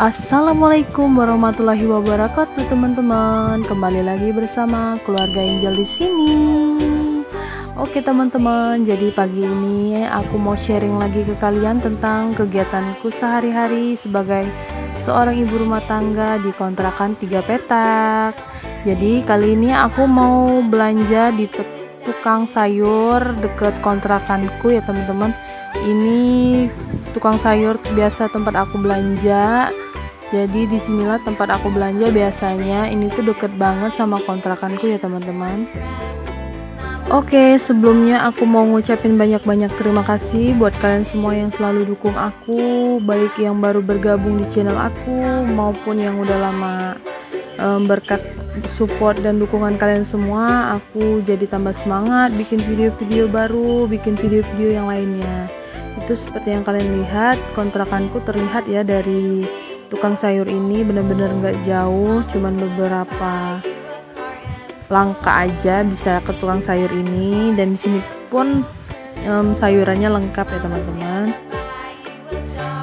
Assalamualaikum warahmatullahi wabarakatuh teman-teman. Kembali lagi bersama keluarga Angel di sini. Oke teman-teman, jadi pagi ini aku mau sharing lagi ke kalian tentang kegiatanku sehari-hari sebagai seorang ibu rumah tangga di kontrakan 3 petak. Jadi kali ini aku mau belanja di tukang sayur deket kontrakanku ya teman-teman. Ini tukang sayur biasa tempat aku belanja. Jadi disinilah tempat aku belanja biasanya. Ini tuh deket banget sama kontrakanku ya teman-teman. Oke, sebelumnya aku mau ngucapin banyak-banyak terima kasih buat kalian semua yang selalu dukung aku, baik yang baru bergabung di channel aku maupun yang udah lama. Berkat support dan dukungan kalian semua, aku jadi tambah semangat bikin video-video baru, bikin video-video yang lainnya. Itu seperti yang kalian lihat, kontrakanku terlihat ya dari tukang sayur ini, bener-bener nggak jauh, cuman beberapa langkah aja bisa ke tukang sayur ini. Dan di sini pun sayurannya lengkap ya teman-teman.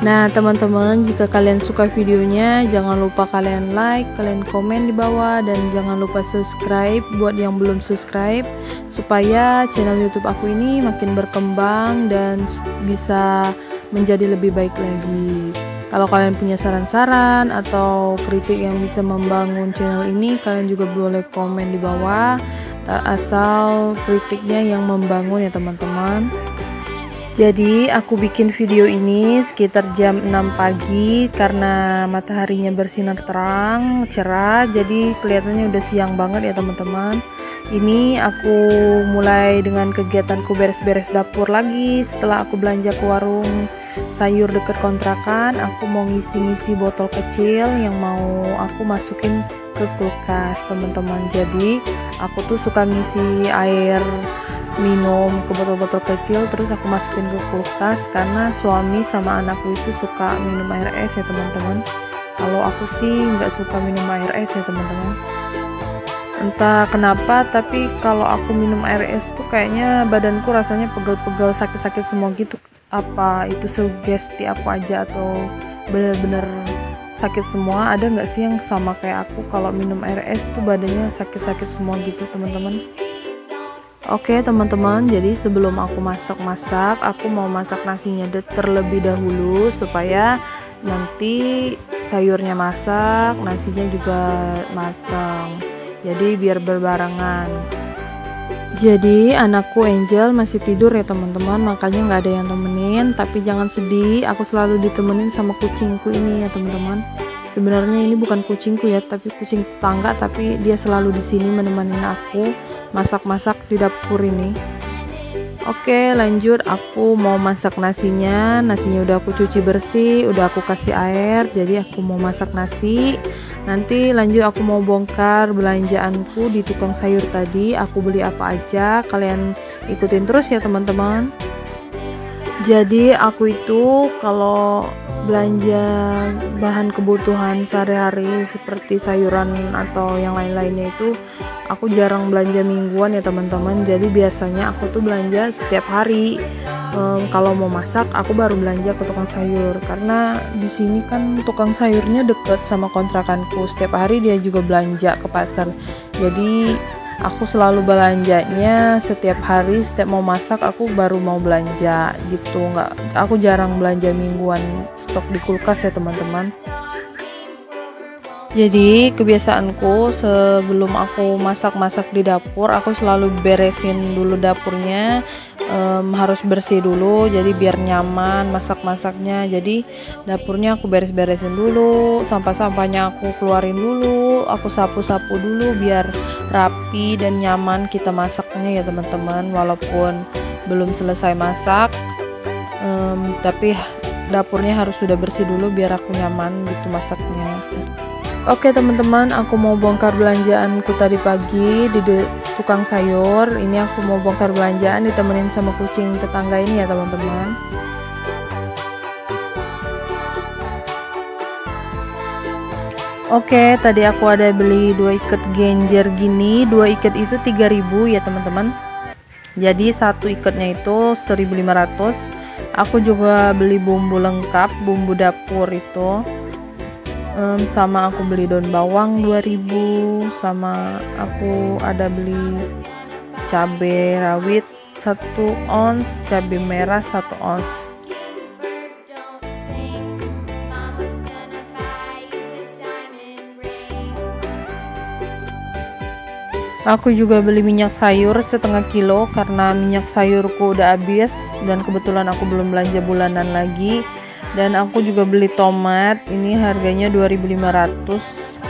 Nah teman-teman, jika kalian suka videonya, jangan lupa kalian like, kalian komen di bawah, dan jangan lupa subscribe buat yang belum subscribe, supaya channel YouTube aku ini makin berkembang dan bisa menjadi lebih baik lagi. Kalau kalian punya saran-saran atau kritik yang bisa membangun channel ini, kalian juga boleh komen di bawah, asal kritiknya yang membangun ya teman-teman. Jadi aku bikin video ini sekitar jam 6 pagi karena mataharinya bersinar terang, cerah, jadi kelihatannya udah siang banget ya teman-teman. Ini aku mulai dengan kegiatanku beres-beres dapur lagi. Setelah aku belanja ke warung sayur dekat kontrakan, aku mau ngisi-ngisi botol kecil yang mau aku masukin ke kulkas teman-teman. Jadi aku tuh suka ngisi air minum ke botol-botol kecil terus aku masukin ke kulkas karena suami sama anakku itu suka minum air es ya teman-teman. Kalau aku sih nggak suka minum air es ya teman-teman, entah kenapa, tapi kalau aku minum air es tuh kayaknya badanku rasanya pegel-pegel, sakit-sakit semua gitu. Apa itu sugesti aku aja atau bener-bener sakit semua? Ada nggak sih yang sama kayak aku, kalau minum air es tuh badannya sakit-sakit semua gitu teman-teman? Oke teman-teman, jadi sebelum aku masak-masak, aku mau masak nasinya terlebih dahulu supaya nanti sayurnya masak, nasinya juga matang. Jadi biar berbarengan. Jadi anakku Angel masih tidur ya teman-teman, makanya nggak ada yang temenin. Tapi jangan sedih, aku selalu ditemenin sama kucingku ini ya teman-teman. Sebenarnya ini bukan kucingku ya, tapi kucing tetangga, tapi dia selalu di sini menemani aku masak-masak di dapur ini. Oke lanjut, aku mau masak nasinya. Nasinya udah aku cuci bersih, udah aku kasih air. Jadi aku mau masak nasi. Nanti lanjut aku mau bongkar belanjaanku di tukang sayur tadi. Aku beli apa aja, kalian ikutin terus ya teman-teman. Jadi aku itu kalau belanja bahan kebutuhan sehari-hari seperti sayuran atau yang lain-lainnya itu aku jarang belanja mingguan ya teman-teman. Jadi biasanya aku tuh belanja setiap hari. Kalau mau masak aku baru belanja ke tukang sayur, karena di sini kan tukang sayurnya deket sama kontrakanku. Setiap hari dia juga belanja ke pasar. Jadi aku selalu belanjanya setiap hari. Setiap mau masak aku baru mau belanja gitu. Aku jarang belanja mingguan stok di kulkas ya teman-teman. Jadi kebiasaanku sebelum aku masak-masak di dapur, aku selalu beresin dulu dapurnya. Harus bersih dulu, jadi biar nyaman masak-masaknya. Jadi dapurnya aku beres-beresin dulu, sampah-sampahnya aku keluarin dulu, aku sapu-sapu dulu biar rapi dan nyaman kita masaknya ya teman-teman. Walaupun belum selesai masak, tapi dapurnya harus sudah bersih dulu biar aku nyaman gitu masaknya. Oke teman-teman, aku mau bongkar belanjaanku tadi pagi di tukang sayur. Ini aku mau bongkar belanjaan ditemenin sama kucing tetangga ini ya teman-teman. Oke, tadi aku ada beli 2 ikat genjer gini. 2 ikat itu 3.000 ya teman-teman. Jadi satu ikatnya itu 1.500. Aku juga beli bumbu lengkap, bumbu dapur itu. sama aku beli daun bawang 2000, sama aku ada beli cabai rawit 1 ons, cabai merah 1 ons. Aku juga beli minyak sayur setengah kilo karena minyak sayurku udah habis dan kebetulan aku belum belanja bulanan lagi. Dan aku juga beli tomat, ini harganya 2.500.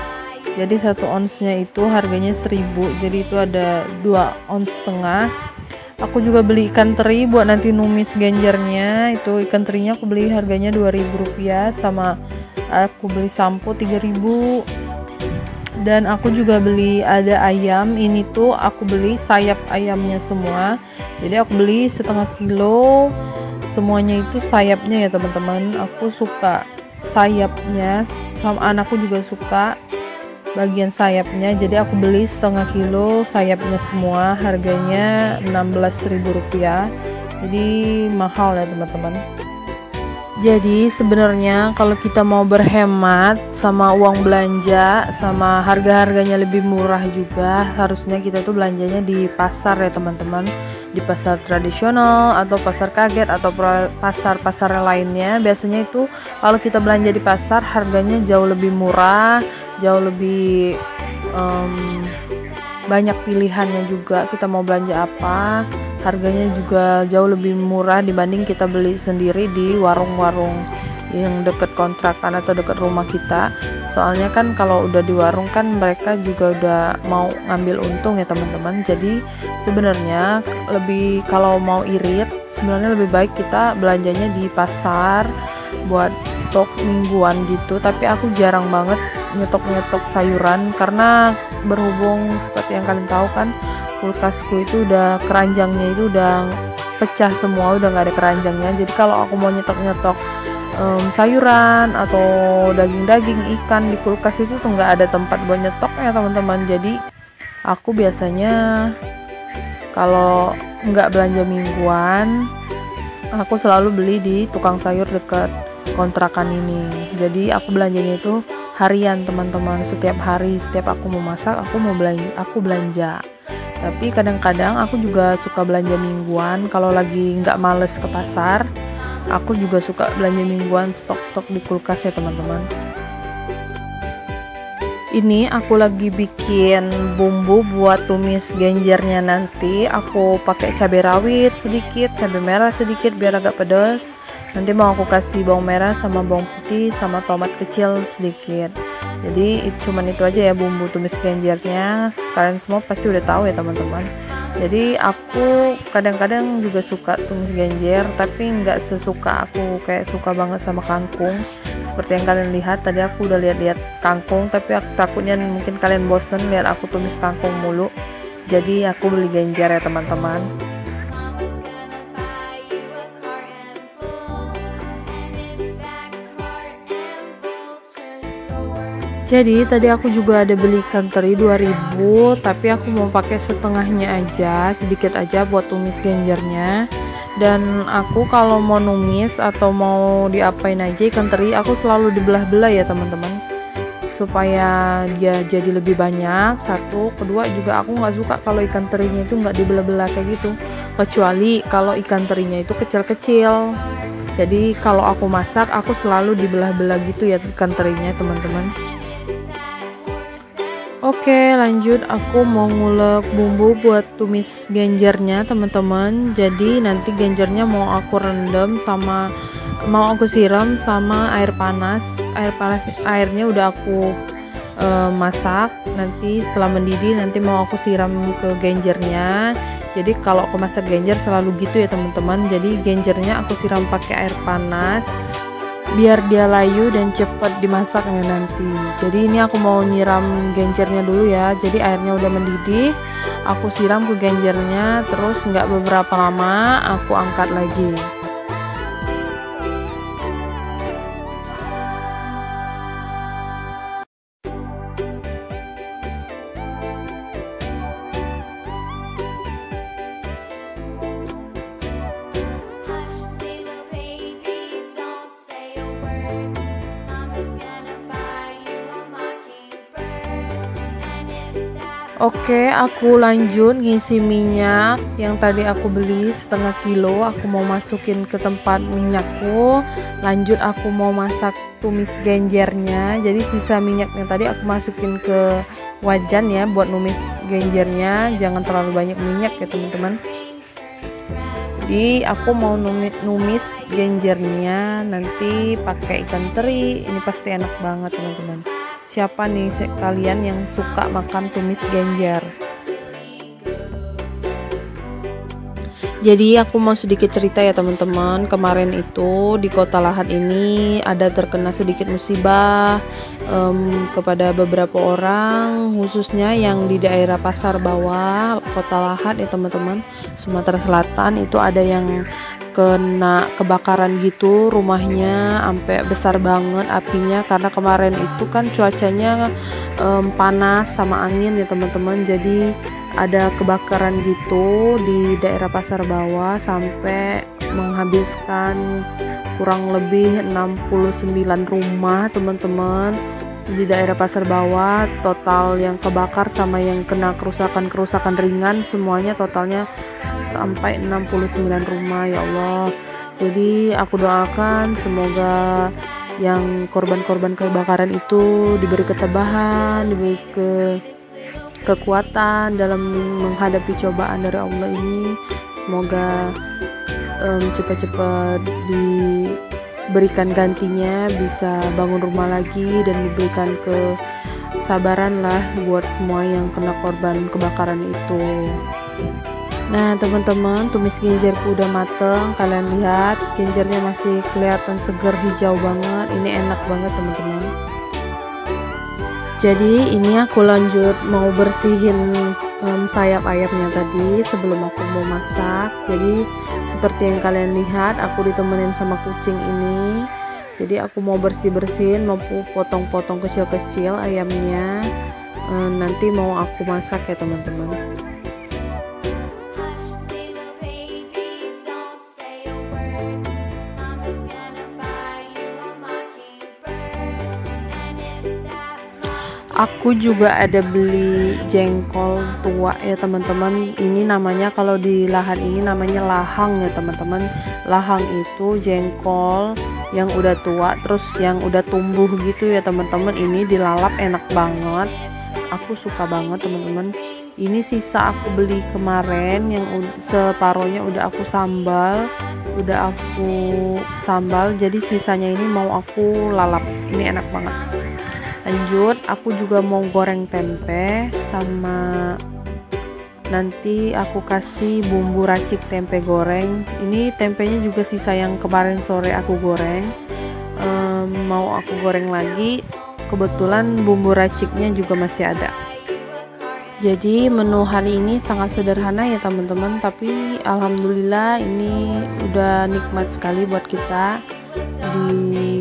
Jadi 1 onsnya itu harganya 1.000, jadi itu ada 2 ons setengah. Aku juga beli ikan teri buat nanti numis genjernya. Itu ikan terinya aku beli harganya 2.000 rupiah, sama aku beli sampo 3.000. Dan aku juga beli ada ayam, ini tuh aku beli sayap ayamnya semua, jadi aku beli setengah kilo semuanya itu sayapnya ya teman-teman. Aku suka sayapnya, sama anakku juga suka bagian sayapnya, jadi aku beli setengah kilo sayapnya semua, harganya 16.000 rupiah, jadi mahal ya teman-teman. Jadi sebenarnya kalau kita mau berhemat sama uang belanja, sama harga-harganya lebih murah juga, harusnya kita tuh belanjanya di pasar ya teman-teman, di pasar tradisional atau pasar kaget atau pasar-pasar lainnya. Biasanya itu kalau kita belanja di pasar harganya jauh lebih murah, jauh lebih banyak pilihannya juga. Kita mau belanja apa, harganya juga jauh lebih murah dibanding kita beli sendiri di warung-warung yang dekat kontrakan atau dekat rumah kita. Soalnya kan kalau udah di warung kan mereka juga udah mau ngambil untung ya teman-teman. Jadi sebenarnya lebih, kalau mau irit sebenarnya lebih baik kita belanjanya di pasar buat stok mingguan gitu. Tapi aku jarang banget nyetok sayuran karena berhubung seperti yang kalian tahu kan, kulkasku itu udah keranjangnya itu udah pecah semua, udah nggak ada keranjangnya. Jadi kalau aku mau nyetok sayuran atau daging-daging ikan di kulkas itu tuh nggak ada tempat buat nyetoknya teman-teman. Jadi aku biasanya kalau nggak belanja mingguan, aku selalu beli di tukang sayur dekat kontrakan ini. Jadi aku belanjanya itu harian teman-teman, setiap hari, setiap aku mau masak aku belanja. Tapi kadang-kadang aku juga suka belanja mingguan kalau lagi nggak males ke pasar. Aku juga suka belanja mingguan, stok-stok di kulkas ya teman-teman. Ini aku lagi bikin bumbu buat tumis genjernya nanti. Aku pakai cabai rawit sedikit, cabai merah sedikit biar agak pedas. Nanti mau aku kasih bawang merah sama bawang putih sama tomat kecil sedikit. Jadi cuman itu aja ya bumbu tumis genjernya. Kalian semua pasti udah tahu ya teman-teman. Jadi aku kadang-kadang juga suka tumis genjer, tapi nggak sesuka aku kayak suka banget sama kangkung. Seperti yang kalian lihat tadi, aku udah lihat-lihat kangkung, tapi aku takutnya mungkin kalian bosen lihat aku tumis kangkung mulu. Jadi aku beli genjer ya teman-teman. Jadi tadi aku juga ada beli ikan teri 2000, tapi aku mau pakai setengahnya aja, sedikit aja buat tumis genjernya. Dan aku kalau mau numis atau mau diapain aja ikan teri, aku selalu dibelah-belah ya teman-teman, supaya dia jadi lebih banyak. Satu, kedua juga aku nggak suka kalau ikan terinya itu nggak dibelah-belah kayak gitu, kecuali kalau ikan terinya itu kecil-kecil. Jadi kalau aku masak aku selalu dibelah-belah gitu ya ikan terinya teman-teman. Oke, lanjut, aku mau ngulek bumbu buat tumis genjernya teman-teman. Jadi nanti genjernya mau aku rendam sama mau aku siram sama air panas. Airnya udah aku masak. Nanti setelah mendidih nanti mau aku siram ke genjernya. Jadi kalau aku masak genjer selalu gitu ya teman-teman. Jadi genjernya aku siram pakai air panas biar dia layu dan cepat dimasaknya nanti. Jadi ini aku mau nyiram genjernya dulu ya. Jadi airnya udah mendidih, aku siram ke genjernya, terus nggak beberapa lama aku angkat lagi. Oke, aku lanjut ngisi minyak yang tadi aku beli setengah kilo. Aku mau masukin ke tempat minyakku. Lanjut aku mau masak tumis genjernya. Jadi sisa minyaknya tadi aku masukin ke wajan ya buat numis genjernya. Jangan terlalu banyak minyak ya teman-teman. Jadi aku mau numis genjernya nanti pakai ikan teri. Ini pasti enak banget teman-teman. Siapa nih kalian yang suka makan tumis genjer? Jadi aku mau sedikit cerita ya teman-teman. Kemarin itu di Kota Lahat ini ada terkena sedikit musibah kepada beberapa orang, khususnya yang di daerah Pasar Bawah Kota Lahat ya teman-teman, Sumatera Selatan. Itu ada yang kena kebakaran gitu rumahnya, sampai besar banget apinya karena kemarin itu kan cuacanya panas sama angin ya teman-teman. Jadi ada kebakaran gitu di daerah Pasar Bawah sampai menghabiskan kurang lebih 69 rumah teman-teman di daerah Pasar Bawah. Total yang kebakar sama yang kena kerusakan ringan semuanya totalnya sampai 69 rumah ya Allah. Jadi aku doakan semoga yang korban-korban kebakaran itu diberi ketabahan, diberi kekuatan dalam menghadapi cobaan dari Allah ini. Semoga cepat-cepat diberikan gantinya, bisa bangun rumah lagi dan diberikan kesabaran lah buat semua yang kena korban kebakaran itu. Nah teman-teman, tumis genjerku udah mateng. Kalian lihat genjernya masih kelihatan segar hijau banget. Ini enak banget teman-teman. Jadi ini aku lanjut mau bersihin sayap ayamnya tadi sebelum aku mau masak. Jadi seperti yang kalian lihat aku ditemenin sama kucing ini. Jadi aku mau bersihin, mau potong-potong kecil-kecil ayamnya. Nanti mau aku masak ya teman-teman. Aku juga ada beli jengkol tua ya teman-teman. Ini namanya kalau di Lahat ini namanya lahang ya teman-teman. Lahang itu jengkol yang udah tua terus yang udah tumbuh gitu ya teman-teman. Ini dilalap enak banget. Aku suka banget teman-teman. Ini sisa aku beli kemarin yang separohnya udah aku sambal. Jadi sisanya ini mau aku lalap. Ini enak banget. Lanjut aku juga mau goreng tempe, sama nanti aku kasih bumbu racik tempe goreng. Ini tempenya juga sisa yang kemarin sore aku goreng. Mau aku goreng lagi, kebetulan bumbu raciknya juga masih ada. Jadi menu hari ini sangat sederhana ya teman-teman, tapi alhamdulillah ini udah nikmat sekali buat kita di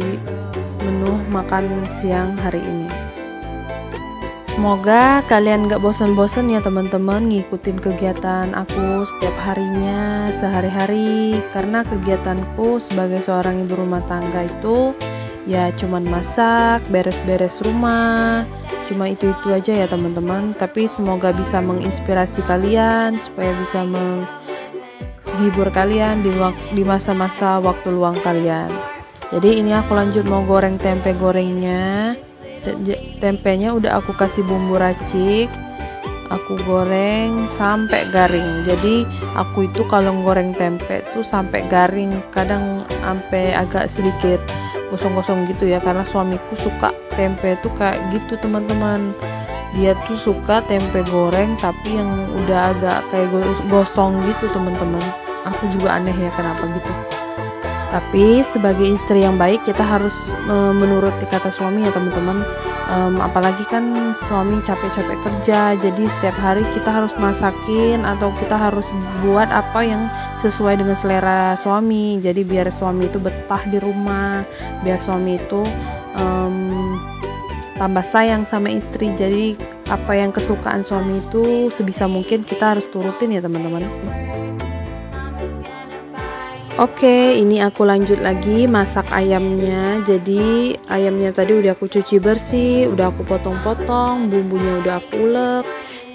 menu makan siang hari ini. Semoga kalian gak bosan-bosan ya teman-teman ngikutin kegiatan aku setiap harinya sehari-hari, karena kegiatanku sebagai seorang ibu rumah tangga itu ya cuman masak, beres-beres rumah, cuma itu-itu aja ya teman-teman. Tapi semoga bisa menginspirasi kalian supaya bisa menghibur kalian di masa-masa waktu luang kalian. Jadi ini aku lanjut mau goreng tempe gorengnya. Tempenya udah aku kasih bumbu racik, aku goreng sampai garing. Jadi aku itu kalau goreng tempe tuh sampai garing, kadang sampai agak sedikit gosong-gosong gitu ya, karena suamiku suka tempe tuh kayak gitu teman-teman. Dia tuh suka tempe goreng tapi yang udah agak kayak gosong gitu teman-teman. Aku juga aneh ya kenapa gitu. Tapi sebagai istri yang baik kita harus menuruti kata suami ya teman-teman. Apalagi kan suami capek-capek kerja, jadi setiap hari kita harus masakin atau kita harus buat apa yang sesuai dengan selera suami. Jadi biar suami itu betah di rumah, biar suami itu tambah sayang sama istri. Jadi apa yang kesukaan suami itu sebisa mungkin kita harus turutin ya teman-teman. Oke, ini aku lanjut lagi masak ayamnya. Jadi ayamnya tadi udah aku cuci bersih, udah aku potong-potong, bumbunya udah aku ulek.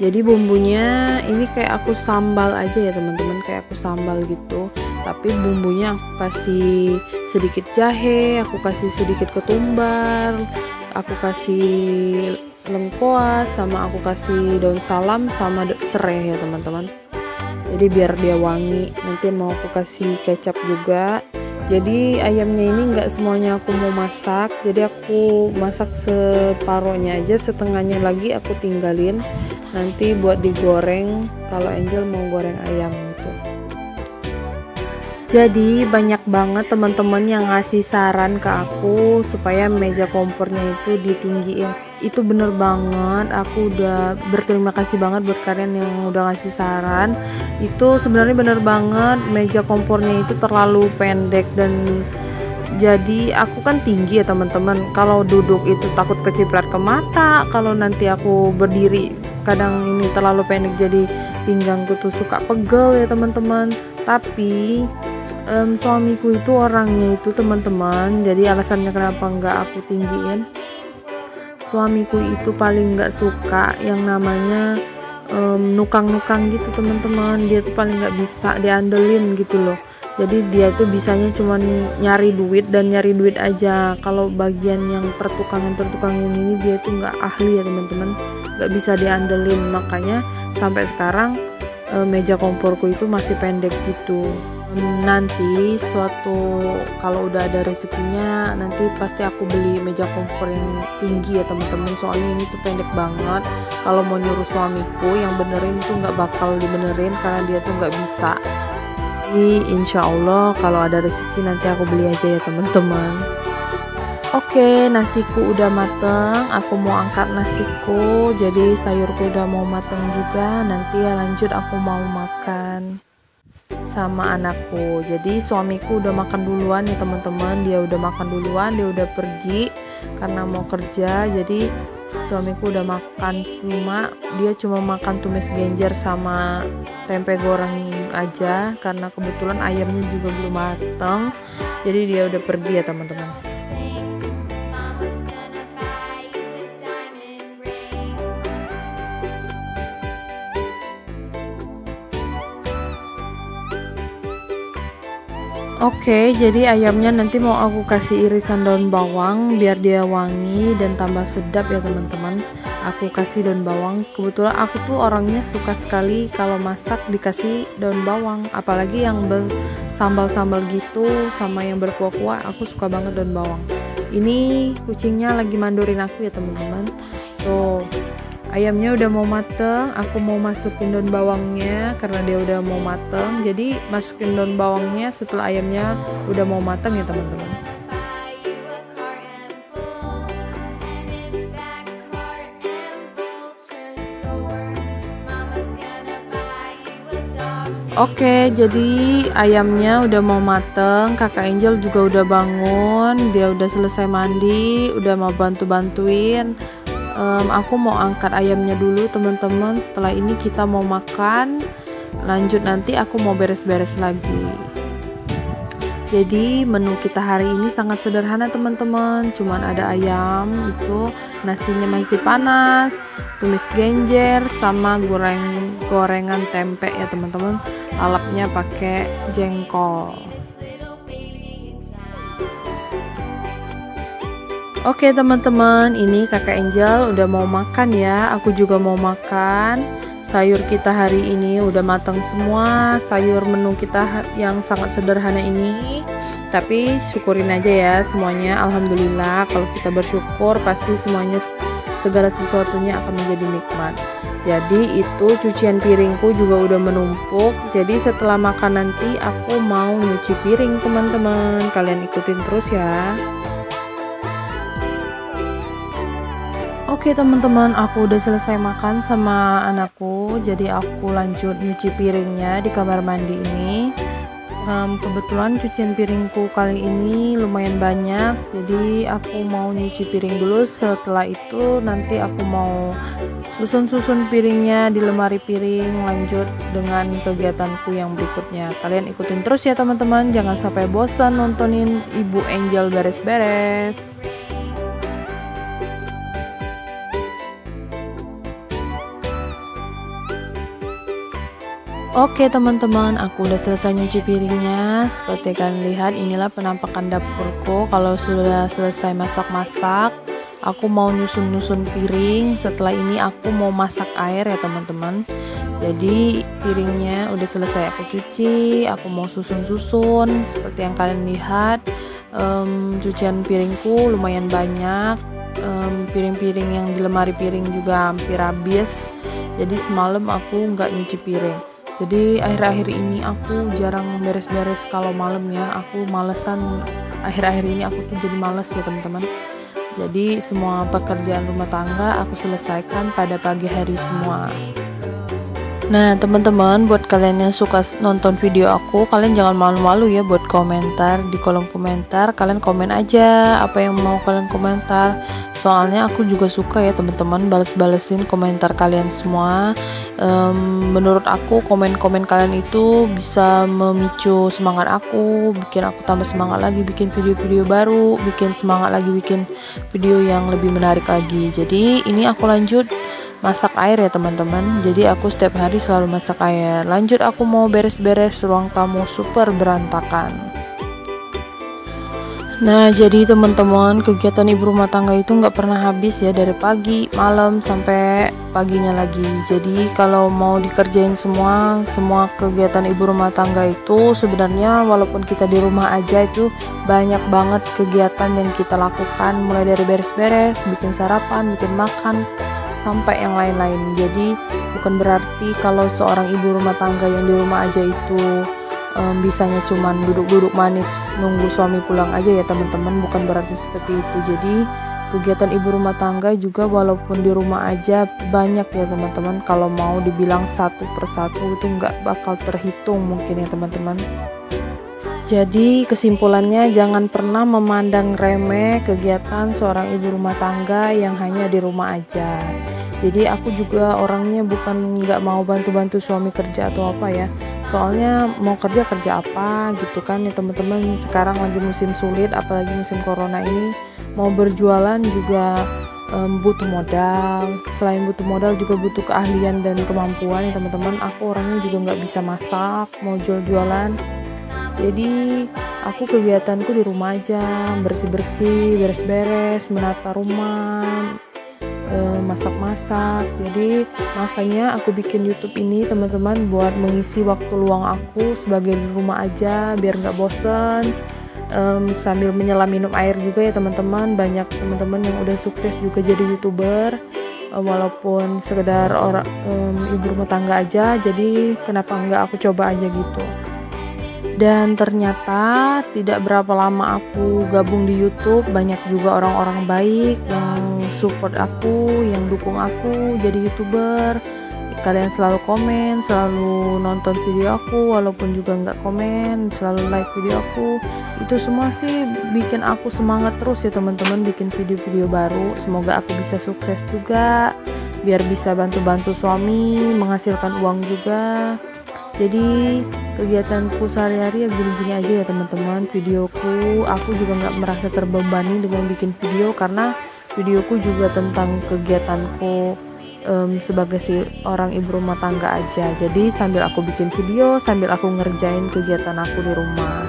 Jadi bumbunya ini kayak aku sambal aja ya teman-teman, kayak aku sambal gitu. Tapi bumbunya aku kasih sedikit jahe, aku kasih sedikit ketumbar, aku kasih lengkoas, sama aku kasih daun salam sama serai ya teman-teman. Jadi biar dia wangi. Nanti mau aku kasih kecap juga. Jadi ayamnya ini nggak semuanya aku mau masak, jadi aku masak separohnya aja, setengahnya lagi aku tinggalin nanti buat digoreng kalau Angel mau goreng ayam gitu. Jadi banyak banget teman-teman yang ngasih saran ke aku supaya meja kompornya itu ditinggiin. Itu bener banget, aku udah berterima kasih banget buat kalian yang udah ngasih saran. Itu sebenarnya bener banget, meja kompornya itu terlalu pendek dan jadi aku kan tinggi ya teman-teman. Kalau duduk itu takut keciprat ke mata, kalau nanti aku berdiri kadang ini terlalu pendek jadi pinggangku tuh suka pegel ya teman-teman. Tapi suamiku itu orangnya itu teman-teman, jadi alasannya kenapa nggak aku tinggiin, suamiku itu paling nggak suka yang namanya nukang-nukang gitu teman-teman. Dia tuh paling nggak bisa diandelin gitu loh. Jadi dia tuh bisanya cuman nyari duit dan nyari duit aja. Kalau bagian yang pertukangan ini dia tuh nggak ahli ya teman-teman, nggak bisa diandelin. Makanya sampai sekarang meja komporku itu masih pendek gitu. Nanti suatu kalau udah ada rezekinya nanti pasti aku beli meja kompor yang tinggi ya teman-teman, soalnya ini tuh pendek banget. Kalau mau nyuruh suamiku yang benerin tuh nggak bakal dibenerin karena dia tuh nggak bisa. Jadi insya Allah kalau ada rezeki nanti aku beli aja ya teman-teman. Oke, nasiku udah mateng, aku mau angkat nasiku, jadi sayurku udah mau mateng juga. Nanti ya lanjut aku mau makan sama anakku. Jadi suamiku udah makan duluan ya teman-teman, dia udah makan duluan, dia udah pergi karena mau kerja. Jadi suamiku udah makan, dia cuma makan tumis genjer sama tempe goreng aja karena kebetulan ayamnya juga belum mateng. Jadi dia udah pergi ya teman-teman. Oke, jadi ayamnya nanti mau aku kasih irisan daun bawang biar dia wangi dan tambah sedap ya teman-teman. Aku kasih daun bawang. Kebetulan aku tuh orangnya suka sekali kalau masak dikasih daun bawang, apalagi yang sambal-sambal gitu sama yang berkuah-kuah, aku suka banget daun bawang. Ini kucingnya lagi mandurin aku ya teman-teman. Tuh, ayamnya udah mau mateng, aku mau masukin daun bawangnya karena dia udah mau mateng. Jadi masukin daun bawangnya setelah ayamnya udah mau mateng ya teman-teman. Oke, jadi ayamnya udah mau mateng, kakak Angel juga udah bangun, dia udah selesai mandi, udah mau bantu-bantuin. Aku mau angkat ayamnya dulu teman-teman, setelah ini kita mau makan, lanjut nanti aku mau beres-beres lagi. Jadi menu kita hari ini sangat sederhana teman-teman, cuman ada ayam, itu nasinya masih panas, tumis genjer sama gorengan tempe ya teman-teman, lalapnya pakai jengkol. Oke teman-teman, ini kakak Angel udah mau makan ya, aku juga mau makan. Sayur kita hari ini udah matang semua, sayur menu kita yang sangat sederhana ini. Tapi syukurin aja ya semuanya, alhamdulillah. Kalau kita bersyukur pasti semuanya, segala sesuatunya akan menjadi nikmat. Jadi itu cucian piringku juga udah menumpuk. Jadi setelah makan nanti aku mau nyuci piring teman-teman. Kalian ikutin terus ya. Oke teman-teman, aku udah selesai makan sama anakku, jadi aku lanjut nyuci piringnya di kamar mandi ini. Kebetulan cucian piringku kali ini lumayan banyak, jadi aku mau nyuci piring dulu. Setelah itu nanti aku mau susun-susun piringnya di lemari piring, lanjut dengan kegiatanku yang berikutnya. Kalian ikutin terus ya teman-teman, jangan sampai bosan nontonin Ibu Angel beres-beres. Oke teman-teman, aku udah selesai nyuci piringnya. Seperti kalian lihat, inilah penampakan dapurku. Kalau sudah selesai masak-masak, aku mau nyusun-nyusun piring. Setelah ini aku mau masak air ya teman-teman. Jadi piringnya udah selesai aku cuci, aku mau susun-susun. Seperti yang kalian lihat, cucian piringku lumayan banyak. Piring-piring yang di lemari piring juga hampir habis. Jadi semalam aku nggak nyuci piring. Jadi akhir-akhir ini aku jarang beres-beres kalau malam ya. Aku malesan, akhir-akhir ini aku tuh jadi males ya teman-teman. Jadi semua pekerjaan rumah tangga aku selesaikan pada pagi hari semua. Nah teman-teman, buat kalian yang suka nonton video aku, kalian jangan malu-malu ya buat komentar di kolom komentar. Kalian komen aja apa yang mau kalian komentar. Soalnya aku juga suka ya teman-teman bales-balesin komentar kalian semua. Menurut aku komen-komen kalian itu bisa memicu semangat aku, bikin aku tambah semangat lagi bikin video-video baru, bikin semangat lagi bikin video yang lebih menarik lagi. Jadi ini aku lanjut masak air ya teman-teman. Jadi aku setiap hari selalu masak air. Lanjut aku mau beres-beres ruang tamu super berantakan. Nah jadi teman-teman, kegiatan ibu rumah tangga itu nggak pernah habis ya, dari pagi, malam, sampai paginya lagi. Jadi kalau mau dikerjain semua kegiatan ibu rumah tangga itu sebenarnya walaupun kita di rumah aja itu banyak banget kegiatan yang kita lakukan, mulai dari beres-beres, bikin sarapan, bikin makan, sampai yang lain-lain. Jadi bukan berarti kalau seorang ibu rumah tangga yang di rumah aja itu bisanya cuman duduk-duduk manis nunggu suami pulang aja ya teman-teman, bukan berarti seperti itu. Jadi kegiatan ibu rumah tangga juga walaupun di rumah aja banyak ya teman-teman. Kalau mau dibilang satu persatu itu nggak bakal terhitung mungkin ya teman-teman. Jadi kesimpulannya, jangan pernah memandang remeh kegiatan seorang ibu rumah tangga yang hanya di rumah aja. Jadi aku juga orangnya bukan nggak mau bantu-bantu suami kerja atau apa ya. Soalnya mau kerja apa gitu kan ya teman-teman. Sekarang lagi musim sulit, apalagi musim corona ini. Mau berjualan juga butuh modal. Selain butuh modal juga butuh keahlian dan kemampuan ya teman-teman. Aku orangnya juga nggak bisa masak, mau jual-jualan. Jadi aku kegiatanku di rumah aja, bersih-bersih, beres-beres, menata rumah, masak-masak. Jadi makanya aku bikin YouTube ini teman-teman, buat mengisi waktu luang aku sebagai di rumah aja biar nggak bosen. Sambil menyelam minum air juga ya teman-teman. Banyak teman-teman yang udah sukses juga jadi YouTuber, walaupun sekedar orang ibu rumah tangga aja. Jadi kenapa nggak aku coba aja gitu. Dan ternyata tidak berapa lama aku gabung di YouTube, banyak juga orang-orang baik yang support aku, yang dukung aku jadi YouTuber. Kalian selalu komen, selalu nonton video aku, walaupun juga nggak komen, selalu like video aku. Itu semua sih bikin aku semangat terus ya teman-teman, bikin video-video baru. Semoga aku bisa sukses juga, biar bisa bantu-bantu suami, menghasilkan uang juga. Jadi kegiatanku sehari-hari ya gini-gini aja ya teman-teman. Videoku, aku juga nggak merasa terbebani dengan bikin video, karena videoku juga tentang kegiatanku sebagai orang ibu rumah tangga aja. Jadi sambil aku bikin video, sambil aku ngerjain kegiatan aku di rumah.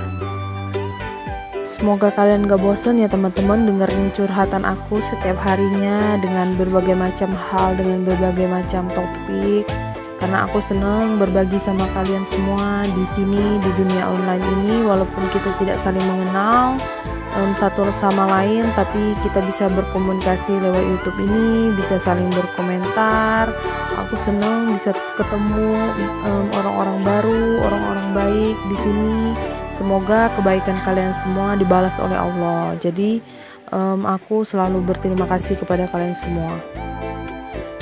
Semoga kalian gak bosen ya teman-teman dengerin curhatan aku setiap harinya dengan berbagai macam hal, dengan berbagai macam topik. Karena aku senang berbagi sama kalian semua di sini, di dunia online ini, walaupun kita tidak saling mengenal satu sama lain, tapi kita bisa berkomunikasi lewat YouTube ini, bisa saling berkomentar. Aku senang bisa ketemu orang-orang baru, orang-orang baik di sini. Semoga kebaikan kalian semua dibalas oleh Allah. Jadi aku selalu berterima kasih kepada kalian semua.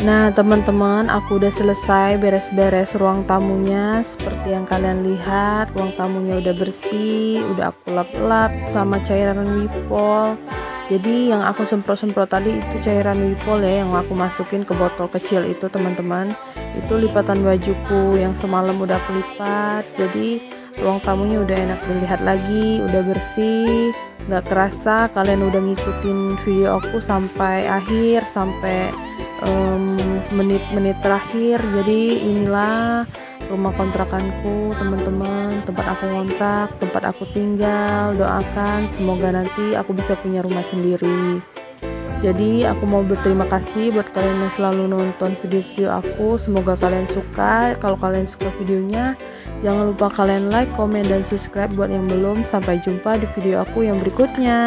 Nah teman-teman, aku udah selesai beres-beres ruang tamunya. Seperti yang kalian lihat, ruang tamunya udah bersih, udah aku lap-lap sama cairan Wipol. Jadi yang aku semprot-semprot tadi itu cairan Wipol ya, yang aku masukin ke botol kecil itu teman-teman. Itu lipatan bajuku yang semalam udah aku lipat. Jadi ruang tamunya udah enak dilihat lagi, udah bersih. Gak kerasa kalian udah ngikutin video aku sampai akhir, sampai menit-menit terakhir. Jadi inilah rumah kontrakanku teman-teman, tempat aku ngontrak, tempat aku tinggal. Doakan semoga nanti aku bisa punya rumah sendiri. Jadi aku mau berterima kasih buat kalian yang selalu nonton video-video aku. Semoga kalian suka. Kalau kalian suka videonya, jangan lupa kalian like, komen, dan subscribe buat yang belum. Sampai jumpa di video aku yang berikutnya.